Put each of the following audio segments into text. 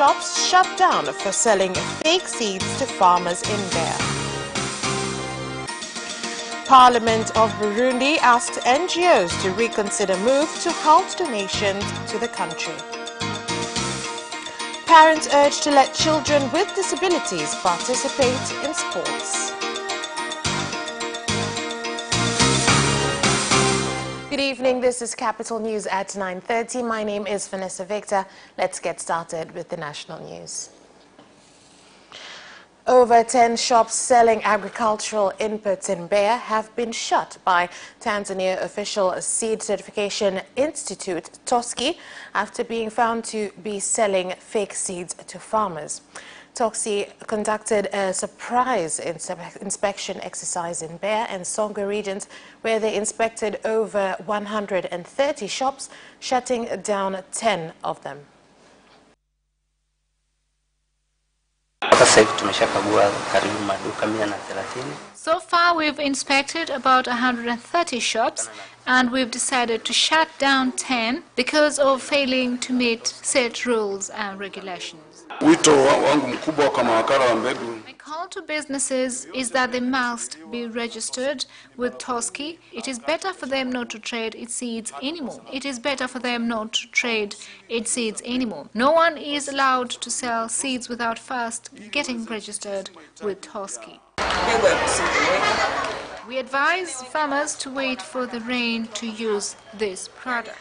shops shut down for selling fake seeds to farmers in Bear. Parliament of Burundi asked NGOs to reconsider move to halt donations to the country. Parents urged to let children with disabilities participate in sports. Good evening, this is Capital News at 9:30. My name is Vanessa Victor. Let's get started with the national news. Over 10 shops selling agricultural inputs in Bear have been shut by Tanzania Official Seed Certification Institute, TOSCI, after being found to be selling fake seeds to farmers. TOSCI conducted a surprise inspection exercise in Bear and Songwe regions where they inspected over 130 shops, shutting down 10 of them. So far, we've inspected about 130 shops and we've decided to shut down 10 because of failing to meet set rules and regulations. My call to businesses is that they must be registered with TOSCI. It is better for them not to trade its seeds anymore. No one is allowed to sell seeds without first getting registered with TOSCI. We advise farmers to wait for the rain to use this product.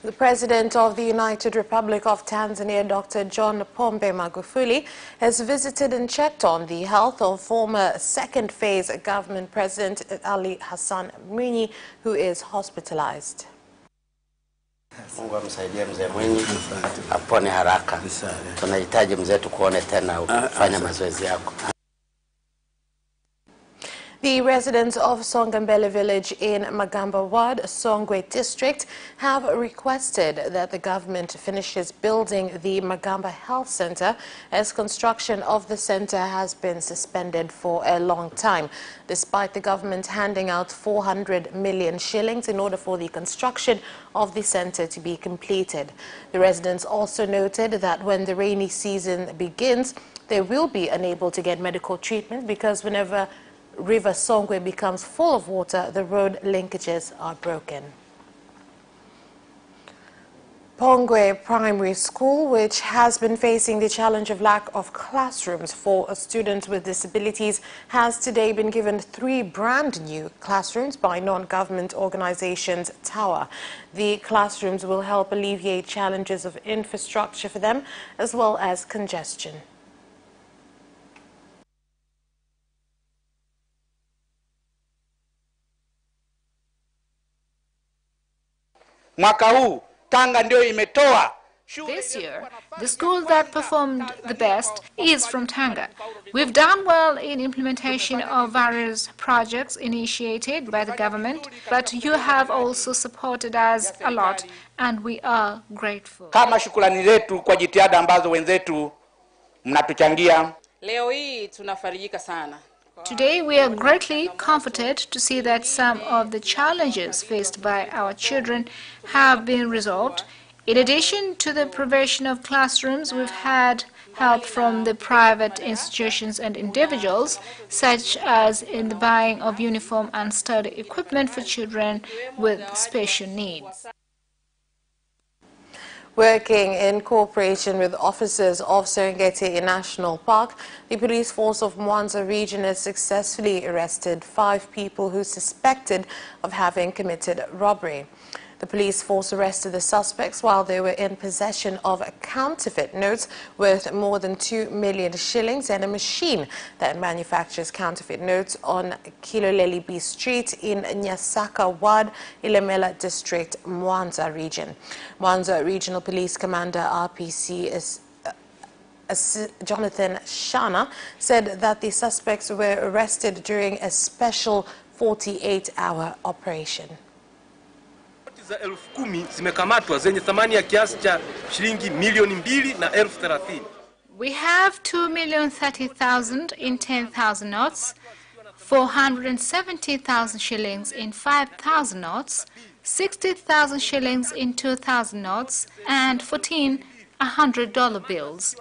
The President of the United Republic of Tanzania, Dr. John Pombe Magufuli, has visited and checked on the health of former second-phase government President Ali Hassan Mwinyi, who is hospitalized. Mungu amsaidie mzee Mwinyi apone haraka. Tunahitaji mzee tukuone tena ufanye mazoezi yako. The residents of Songambele village in Magamba Ward, Songwe district, have requested that the government finishes building the Magamba Health Center, as construction of the center has been suspended for a long time, despite the government handing out 400 million shillings in order for the construction of the center to be completed. The residents also noted that when the rainy season begins, they will be unable to get medical treatment because whenever River Songwe becomes full of water, the road linkages are broken. Pongwe Primary School, which has been facing the challenge of lack of classrooms for students with disabilities, has today been given 3 brand new classrooms by non-government organizations Tower. The classrooms will help alleviate challenges of infrastructure for them as well as congestion. This year, the school that performed the best is from Tanga. We've done well in implementation of various projects initiated by the government, but you have also supported us a lot and we are grateful. Kama shukrani zetu kwa jitihada ambazo wenzetu mnatuchangia. Leo hii tunafarijika sana. Today, we are greatly comforted to see that some of the challenges faced by our children have been resolved. In addition to the provision of classrooms, we've had help from the private institutions and individuals, such as in the buying of uniform and study equipment for children with special needs. Working in cooperation with officers of Serengeti National Park, the police force of Mwanza region has successfully arrested 5 people who suspected of having committed robbery. The police force arrested the suspects while they were in possession of counterfeit notes worth more than 2 million shillings and a machine that manufactures counterfeit notes on Kiloleli B Street in Nyasaka Ward, Ilemela District, Mwanza region. Mwanza Regional Police Commander RPC Jonathan Shana said that the suspects were arrested during a special 48-hour operation. Za 10,000 zimekamatwa zenye thamani ya kiasi cha shilingi milioni 2,30,000. We have 2,030,000 in 10,000 notes, 470,000 shillings in 5,000 notes, 60,000 shillings in 2,000 notes, and 14 $100 bills.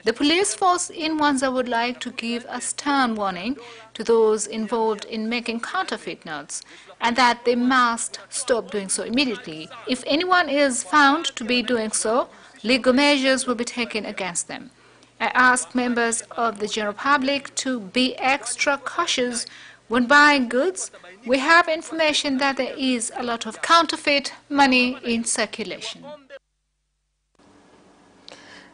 The police force in Mwanza would like to give a stern warning to those involved in making counterfeit notes, and that they must stop doing so immediately. If anyone is found to be doing so, legal measures will be taken against them. I ask members of the general public to be extra cautious when buying goods. We have information that there is a lot of counterfeit money in circulation.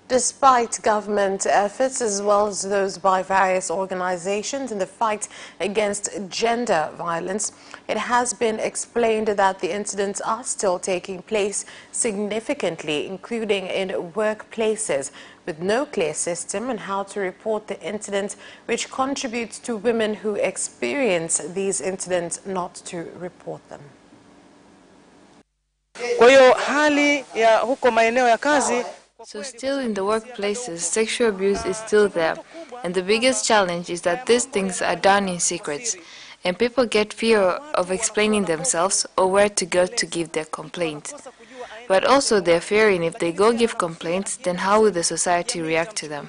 Despite government efforts as well as those by various organizations in the fight against gender violence, it has been explained that the incidents are still taking place significantly, including in workplaces, with no clear system on how to report the incidents, which contributes to women who experience these incidents not to report them. Kwa hiyo hali ya huko maeneo ya kazi. So still in the workplaces, sexual abuse is still there, and the biggest challenge is that these things are done in secrets, and people get fear of explaining themselves or where to go to give their complaints. But also they're fearing if they go give complaints, then how will the society react to them?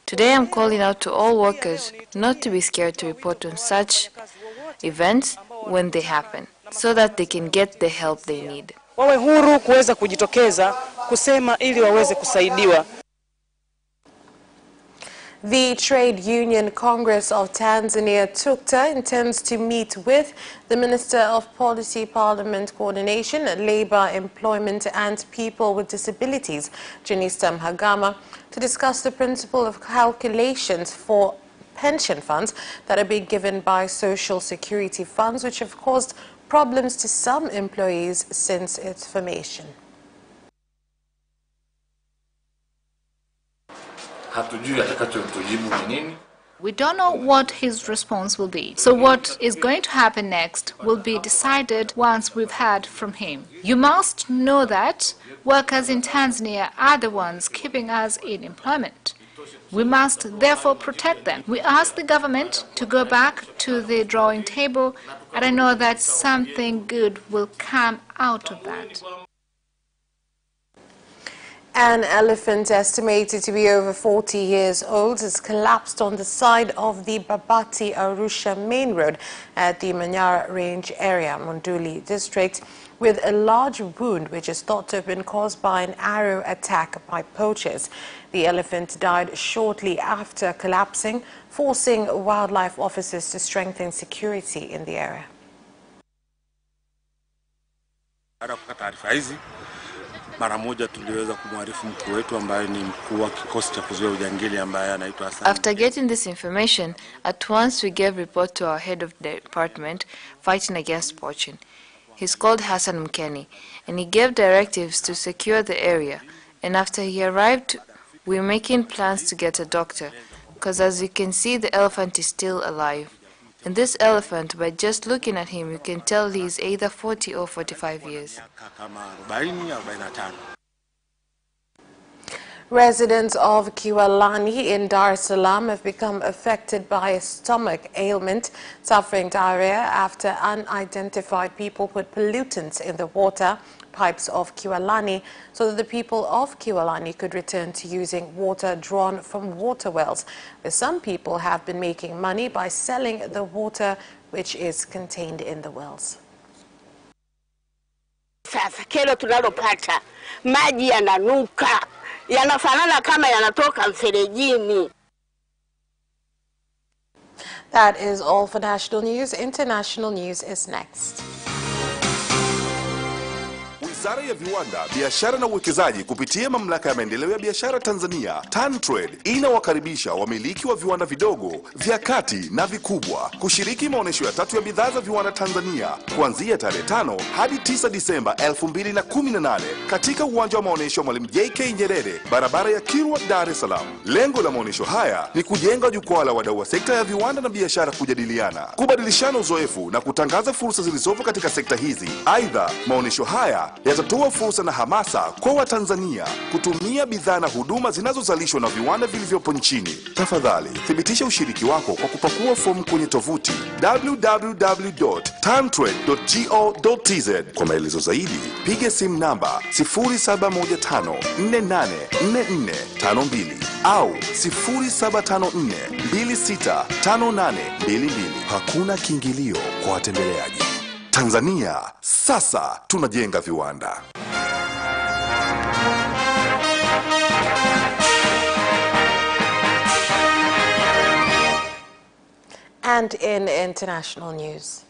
Today I'm calling out to all workers not to be scared to report on such events when they happen, so that they can get the help they need. Wawe huru kuweza kujitokeza kusema ili waweze kusaidiwa. The Trade Union Congress of Tanzania, TUCTA, intends to meet with the Minister of Policy, Parliament Coordination, Labour, Employment and People with Disabilities, Jenista Mhagama, to discuss the principle of calculations for pension funds that are being given by social security funds, which have caused problems to some employees since its formation. We don't know what his response will be. So what is going to happen next will be decided once we've heard from him. You must know that workers in Tanzania are the ones keeping us in employment. We must therefore protect them. We ask the government to go back to the drawing table, and I know that something good will come out of that. An elephant estimated to be over 40 years old has collapsed on the side of the Babati-Arusha main road at the Manyara Range area, Monduli district, with a large wound which is thought to have been caused by an arrow attack by poachers. The elephant died shortly after collapsing, forcing wildlife officers to strengthen security in the area. After getting this information, at once we gave report to our head of the department fighting against poaching. He's called Hassan Mkeni, and he gave directives to secure the area. And after he arrived, we're making plans to get a doctor, because as you can see, the elephant is still alive. And this elephant, by just looking at him, you can tell he's either 40 or 45 years. Residents of Kiwalani in Dar es Salaam have become affected by a stomach ailment, suffering diarrhea after unidentified people put pollutants in the water pipes of Kiwalani so that the people of Kiwalani could return to using water drawn from water wells, where some people have been making money by selling the water which is contained in the wells. Sasa kero tunalopata maji yananuka, yanafanana kama yanatoka mferejini. That is all for national news. International news is next. Wizara ya Viwanda, Biashara na Uwekezaji kupitia Mamlaka ya Maendeleo ya Biashara Tanzania, TanTrade, inawakaribisha wamiliki wa viwanda vidogo, vya kati na vikubwa kushiriki maonesho ya 3 ya bidhaa za viwanda Tanzania kuanzia tarehe 5 hadi 9 Disemba 2018 katika uwanja wa maonesho wa Mwalimu JK Nyerere, barabara ya Kilwa, Dar es Salaam. Lengo la maonesho haya ni kujenga jukwaa la wadau wa sekta ya viwanda na biashara kujadiliana, kubadilishana uzoefu na kutangaza fursa zilizopo katika sekta hizi. Aidha, maonesho haya yatatoa fursa na hamasa kwa Watanzania kutumia bidhaa na huduma zinazozalishwa na viwanda vilivyopo nchini. Tafadhali thibitisha ushiriki wako kwa kupakua fomu kwenye tovuti www.tantrade.go.tz. Kwa maelezo zaidi piga simu namba 0715484452 au 0754265822. Hakuna kiingilio kwa watembeleaji. Tanzania, sasa tunajenga viwanda. And in international news,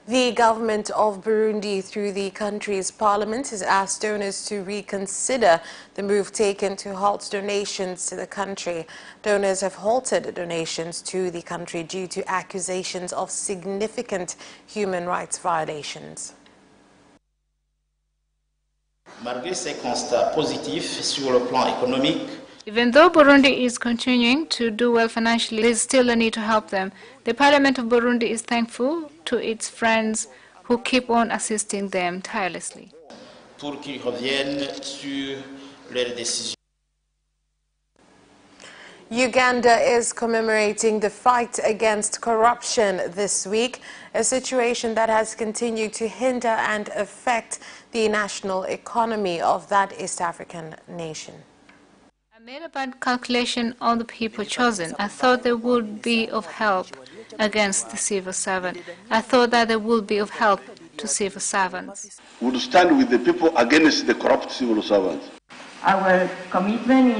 the government of Burundi, through the country's parliament, has asked donors to reconsider the move taken to halt donations to the country. Donors have halted donations to the country due to accusations of significant human rights violations. Malgré ces constats positifs sur le plan économique, even though Burundi is continuing to do well financially, there is still a need to help them. The Parliament of Burundi is thankful to its friends who keep on assisting them tirelessly. pour qu'ils reviennent sur leurs décisions. Uganda is commemorating the fight against corruption this week, a situation that has continued to hinder and affect the national economy of that East African nation. I made a bad calculation on the people chosen. I thought they would be of help against the civil servant. I thought that they would be of help to civil servants. We would stand with the people against the corrupt civil servants. Our commitment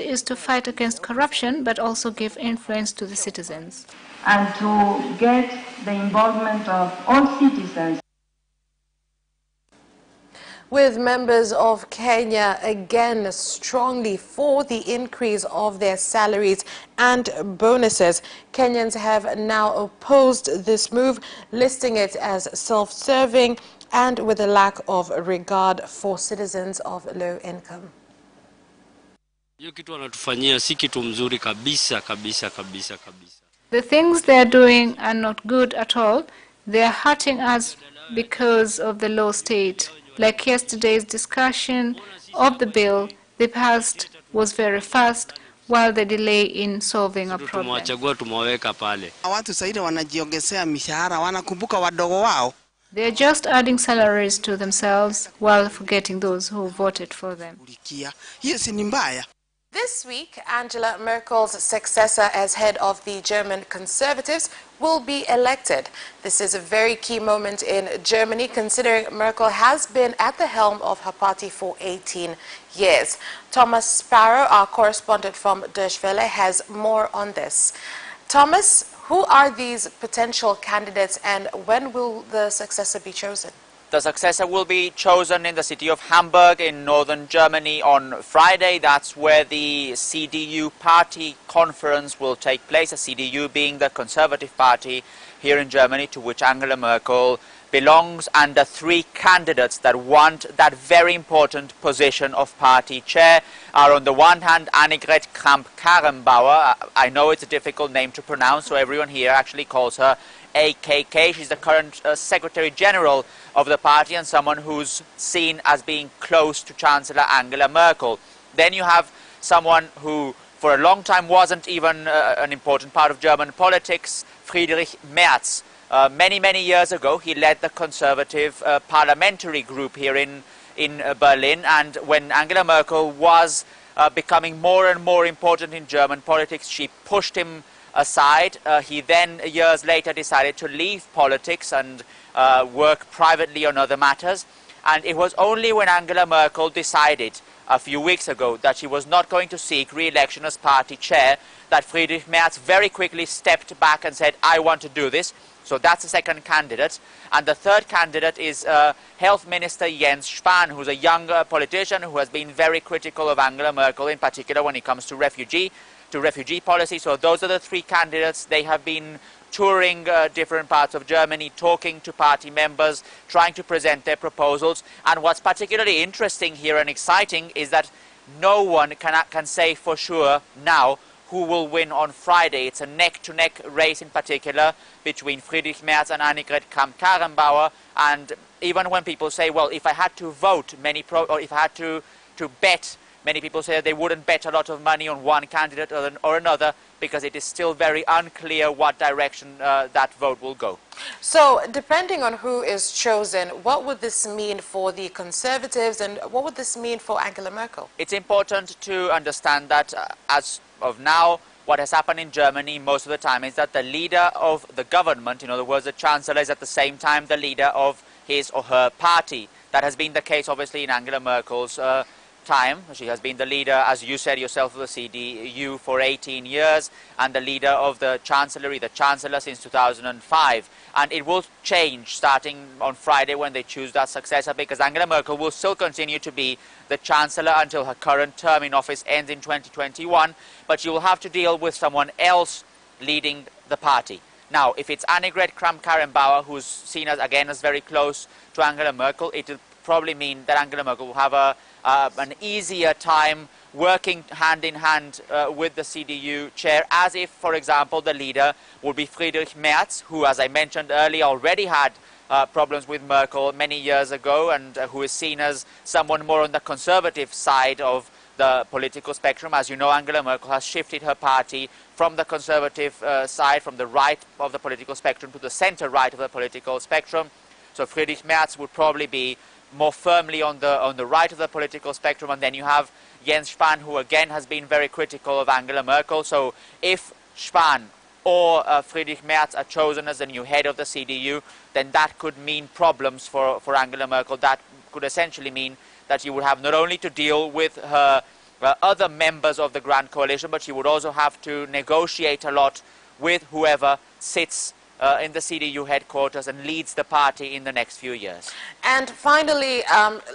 is to fight against corruption, but also give influence to the citizens. And to get the involvement of all citizens. With members of Kenya again strongly for the increase of their salaries and bonuses, Kenyans have now opposed this move, listing it as self-serving and with a lack of regard for citizens of low income. The things they are doing are not good at all. They are hurting us because of the low state. Like yesterday's discussion of the bill, the past was very fast, while the delay in solving a problem. They are just adding salaries to themselves while forgetting those who voted for them. This week, Angela Merkel's successor as head of the German Conservatives will be elected. This is a very key moment in Germany, considering Merkel has been at the helm of her party for 18 years. Thomas Sparrow, our correspondent from Deutsche Welle, has more on this. Thomas, who are these potential candidates and when will the successor be chosen? The successor will be chosen in the city of Hamburg in northern Germany on Friday. That's where the CDU party conference will take place, the CDU being the Conservative Party here in Germany, to which Angela Merkel belongs, and the three candidates that want that very important position of party chair are, on the one hand, Annegret Kramp-Karrenbauer. I know it's a difficult name to pronounce, so everyone here actually calls her AKK. She's the current Secretary General of the party and someone who's seen as being close to Chancellor Angela Merkel. Then you have someone who for a long time wasn't even an important part of German politics, Friedrich Merz. Many years ago he led the Conservative parliamentary group here in Berlin, and when Angela Merkel was becoming more and more important in German politics, she pushed him aside. He then, years later, decided to leave politics and work privately on other matters. And it was only when Angela Merkel decided a few weeks ago that she was not going to seek re-election as party chair that Friedrich Merz very quickly stepped back and said, I want to do this. So that's the second candidate. And the third candidate is Health Minister Jens Spahn, who's a young politician who has been very critical of Angela Merkel, in particular when it comes to refugee policy. So those are the three candidates. They have been touring different parts of Germany, talking to party members, trying to present their proposals. And what's particularly interesting here and exciting is that no one can say for sure now who will win on Friday. It's a neck-to-neck race in particular between Friedrich Merz and Annegret Kramp-Karrenbauer. And even when people say, well, if I had to vote, or if I had to bet, many people say that they wouldn't bet a lot of money on one candidate or another, because it is still very unclear what direction that vote will go. So, depending on who is chosen, what would this mean for the Conservatives and what would this mean for Angela Merkel? It's important to understand that as of now, what has happened in Germany most of the time is that the leader of the government, in other words, the Chancellor, is at the same time the leader of his or her party. That has been the case, obviously, in Angela Merkel's time. She has been the leader, as you said yourself, of the CDU for 18 years and the leader of the Chancellery, the Chancellor, since 2005. And it will change starting on Friday when they choose that successor, because Angela Merkel will still continue to be the Chancellor until her current term in office ends in 2021, but she will have to deal with someone else leading the party. Now, if it's Annegret Kramp-Karrenbauer, who's seen as, again, as very close to Angela Merkel, it will probably mean that Angela Merkel will have an easier time working hand in hand with the CDU chair, as if, for example, the leader would be Friedrich Merz, who, as I mentioned earlier, already had problems with Merkel many years ago, and who is seen as someone more on the conservative side of the political spectrum. As you know, Angela Merkel has shifted her party from the conservative side, from the right of the political spectrum, to the center-right of the political spectrum. So Friedrich Merz would probably be more firmly on the right of the political spectrum, and then you have Jens Spahn, who again has been very critical of Angela Merkel. So if Spahn or Friedrich Merz are chosen as the new head of the CDU, then that could mean problems for Angela Merkel. That could essentially mean that she would have not only to deal with her other members of the Grand Coalition, but she would also have to negotiate a lot with whoever sits in the CDU headquarters and leads the party in the next few years. And finally,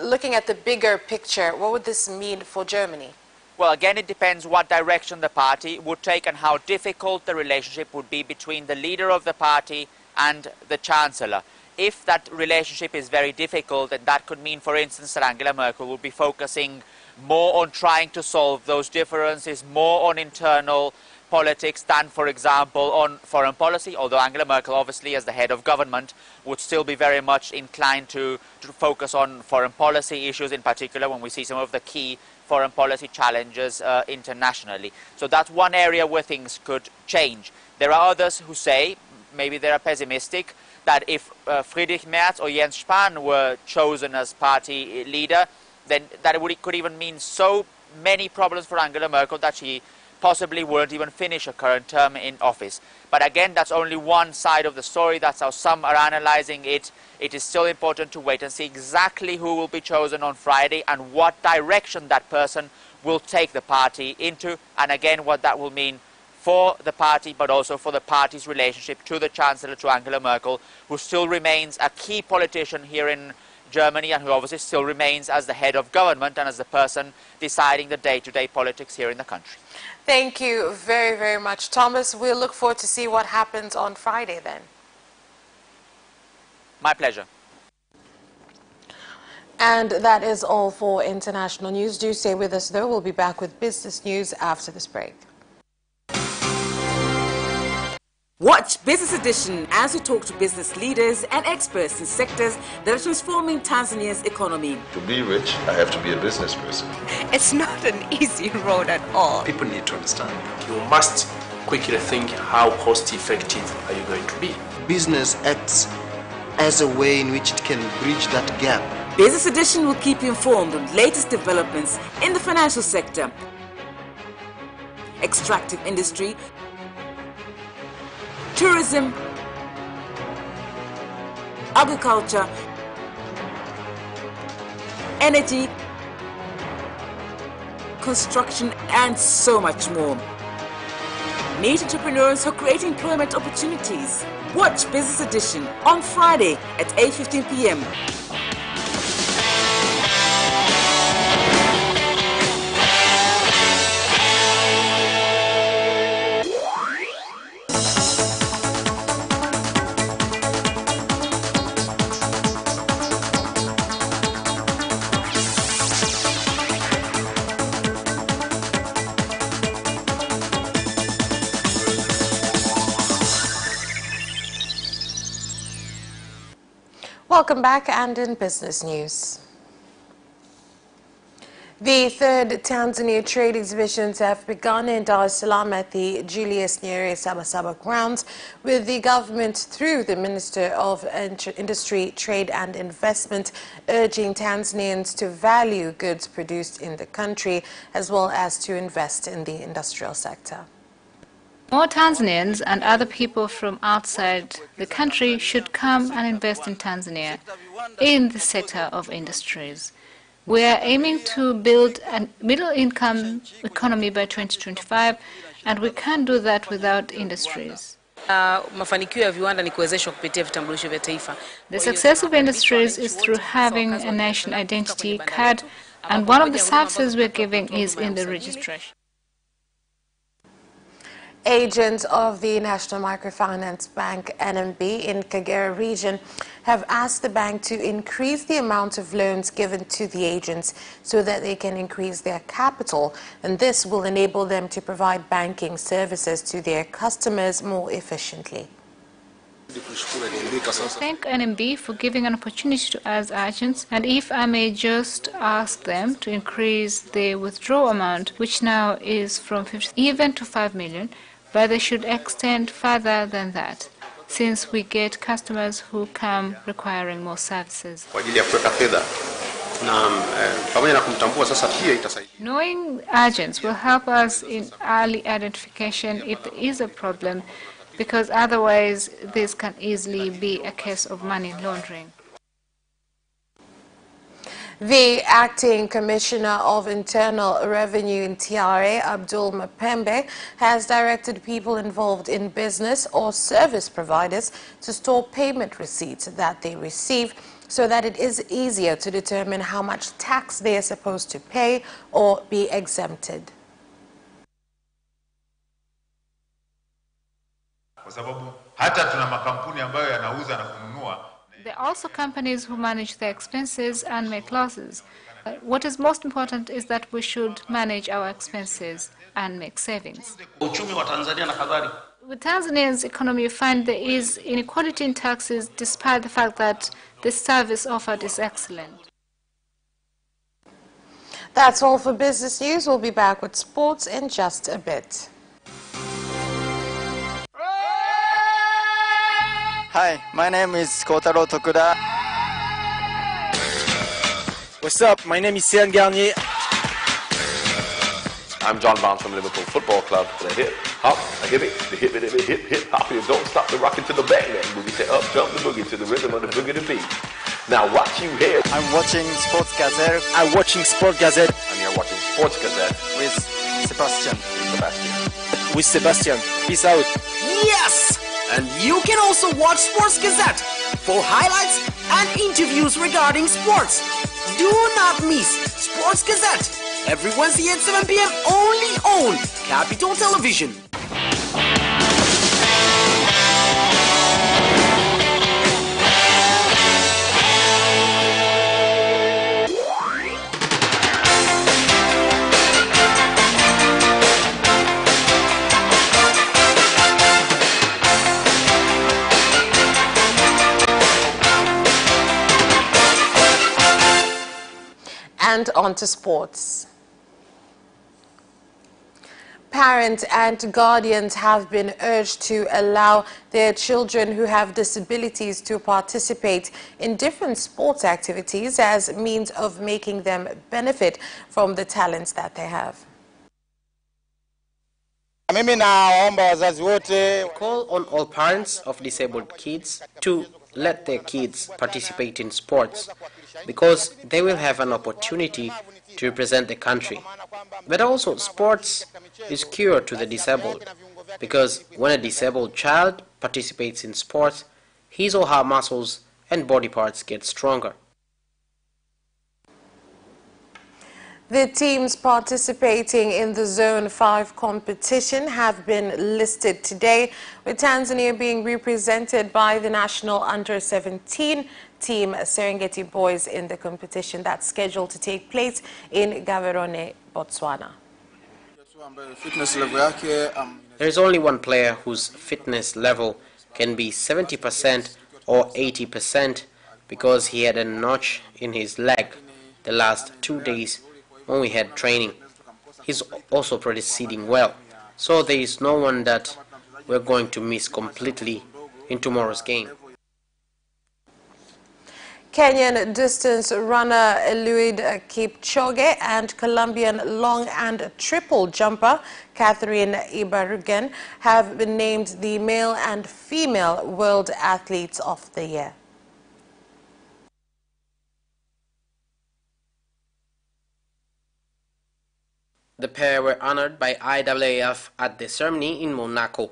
looking at the bigger picture, what would this mean for Germany? Well, again, it depends what direction the party would take and how difficult the relationship would be between the leader of the party and the Chancellor. If that relationship is very difficult, then that could mean, for instance, that Angela Merkel will be focusing more on trying to solve those differences, more on internal politics than, for example, on foreign policy, although Angela Merkel, obviously, as the head of government, would still be very much inclined to focus on foreign policy issues, in particular when we see some of the key foreign policy challenges internationally. So that's one area where things could change. There are others who say, maybe they are pessimistic, that if Friedrich Merz or Jens Spahn were chosen as party leader, then that could even mean so many problems for Angela Merkel that she possibly won't even finish her current term in office. But again, that's only one side of the story. That's how some are analyzing it. It is still important to wait and see exactly who will be chosen on Friday and what direction that person will take the party into, and again, what that will mean for the party, but also for the party's relationship to the Chancellor, to Angela Merkel, who still remains a key politician here in Germany and who obviously still remains as the head of government and as the person deciding the day-to-day politics here in the country. Thank you very, very much, Thomas. We'll look forward to see what happens on Friday then. My pleasure. And that is all for international news. Do stay with us, though. We'll be back with business news after this break. Watch Business Edition as we talk to business leaders and experts in sectors that are transforming Tanzania's economy. To be rich, I have to be a business person. It's not an easy road at all. People need to understand. You must quickly think, how cost effective are you going to be? Business acts as a way in which it can bridge that gap. Business Edition will keep you informed on latest developments in the financial sector, extractive industry, tourism, agriculture, energy, construction, and so much more. Meet entrepreneurs who create employment opportunities. Watch Business Edition on Friday at 8:15 p.m. Welcome back, and in business news. The third Tanzania trade exhibitions have begun in Dar es Salaam at the Julius Nyerere Sabasaba grounds, with the government through the Minister of Industry, Trade and Investment urging Tanzanians to value goods produced in the country as well as to invest in the industrial sector. More Tanzanians and other people from outside the country should come and invest in Tanzania in the sector of industries. We are aiming to build a middle-income economy by 2025, and we can't do that without industries. The success of industries is through having a national identity card, and one of the services we're giving is in the registration. Agents of the National Microfinance Bank, NMB, in Kagera region have asked the bank to increase the amount of loans given to the agents so that they can increase their capital, and this will enable them to provide banking services to their customers more efficiently. Thank NMB for giving an opportunity to us agents, and if I may just ask them to increase the withdrawal amount, which now is from 50 even to 5 million, but they should extend further than that, since we get customers who come requiring more services. Knowing agents will help us in early identification if there is a problem, because otherwise this can easily be a case of money laundering. The acting Commissioner of Internal Revenue in TRA, Abdul Mapembe, has directed people involved in business or service providers to store payment receipts that they receive so that it is easier to determine how much tax they are supposed to pay or be exempted. There are also companies who manage their expenses and make losses. What is most important is that we should manage our expenses and make savings. With Tanzania's economy, you find there is inequality in taxes despite the fact that the service offered is excellent. That's all for business news. We'll be back with sports in just a bit. Hi, my name is Kotaro Tokuda. What's up? My name is Céline Garnier. I'm John Barnes from Liverpool Football Club. The hip, hop, a hip, the hip, hip, hop. You don't stop the rockin' to the bang, bang. Boogie to up, jump the boogie to the rhythm of the boogie to beat. Now what you hear? I'm watching Sports Gazette. I'm watching Sport Gazette. And you're watching Sports Gazette. With Sebastian. With Sebastian. Peace out. Yes! And you can also watch Sports Gazette for highlights and interviews regarding sports. Do not miss Sports Gazette every Wednesday at 7 p.m. only on Capital Television. And on to sports. Parents and guardians have been urged to allow their children who have disabilities to participate in different sports activities as means of making them benefit from the talents that they have. I call on all parents of disabled kids to let their kids participate in sports, because they will have an opportunity to represent the country. But also, sports is cure to the disabled, because when a disabled child participates in sports, his or her muscles and body parts get stronger. The teams participating in the Zone 5 competition have been listed today, with Tanzania being represented by the national under-17 team Serengeti Boys in the competition that's scheduled to take place in Gaborone, Botswana. There is only one player whose fitness level can be 70% or 80%, because he had a notch in his leg the last 2 days when we had training. He's also proceeding well, so there is no one that we're going to miss completely in tomorrow's game. Kenyan distance runner Eliud Kipchoge and Colombian long and triple jumper Catherine Ibarguen have been named the male and female World Athletes of the Year. The pair were honored by IAAF at the ceremony in Monaco.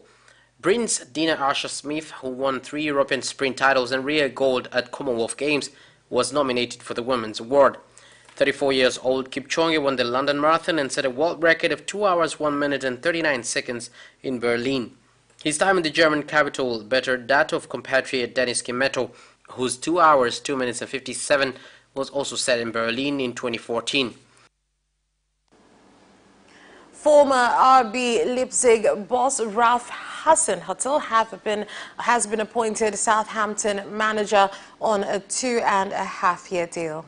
Prince Dina Asher-Smith, who won 3 European sprint titles and rear gold at Commonwealth Games, was nominated for the Women's Award. 34 years old, Kipchoge won the London Marathon and set a world record of 2 hours, 1 minute and 39 seconds in Berlin. His time in the German capital bettered that of compatriot Dennis Kimetto, whose 2 hours, 2 minutes and 57 was also set in Berlin in 2014. Former RB Leipzig boss Ralph Hasenhüttl has been appointed Southampton manager on a 2.5-year deal.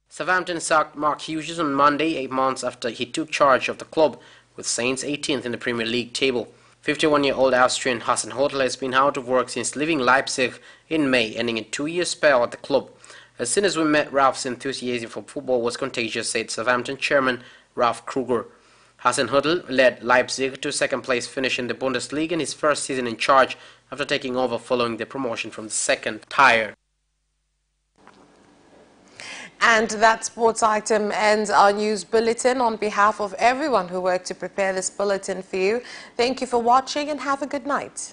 Southampton sacked Mark Hughes on Monday, 8 months after he took charge of the club, with Saints 18th in the Premier League table. 51-year-old Austrian Hasenhüttl has been out of work since leaving Leipzig in May, ending a 2-year spell at the club. As soon as we met, Ralph's enthusiasm for football was contagious, said Southampton chairman Ralf Kruger. Hasenhüttl led Leipzig to second-place finish in the Bundesliga in his first season in charge after taking over following the promotion from the second tier. And that sports item ends our news bulletin. On behalf of everyone who worked to prepare this bulletin for you, thank you for watching and have a good night.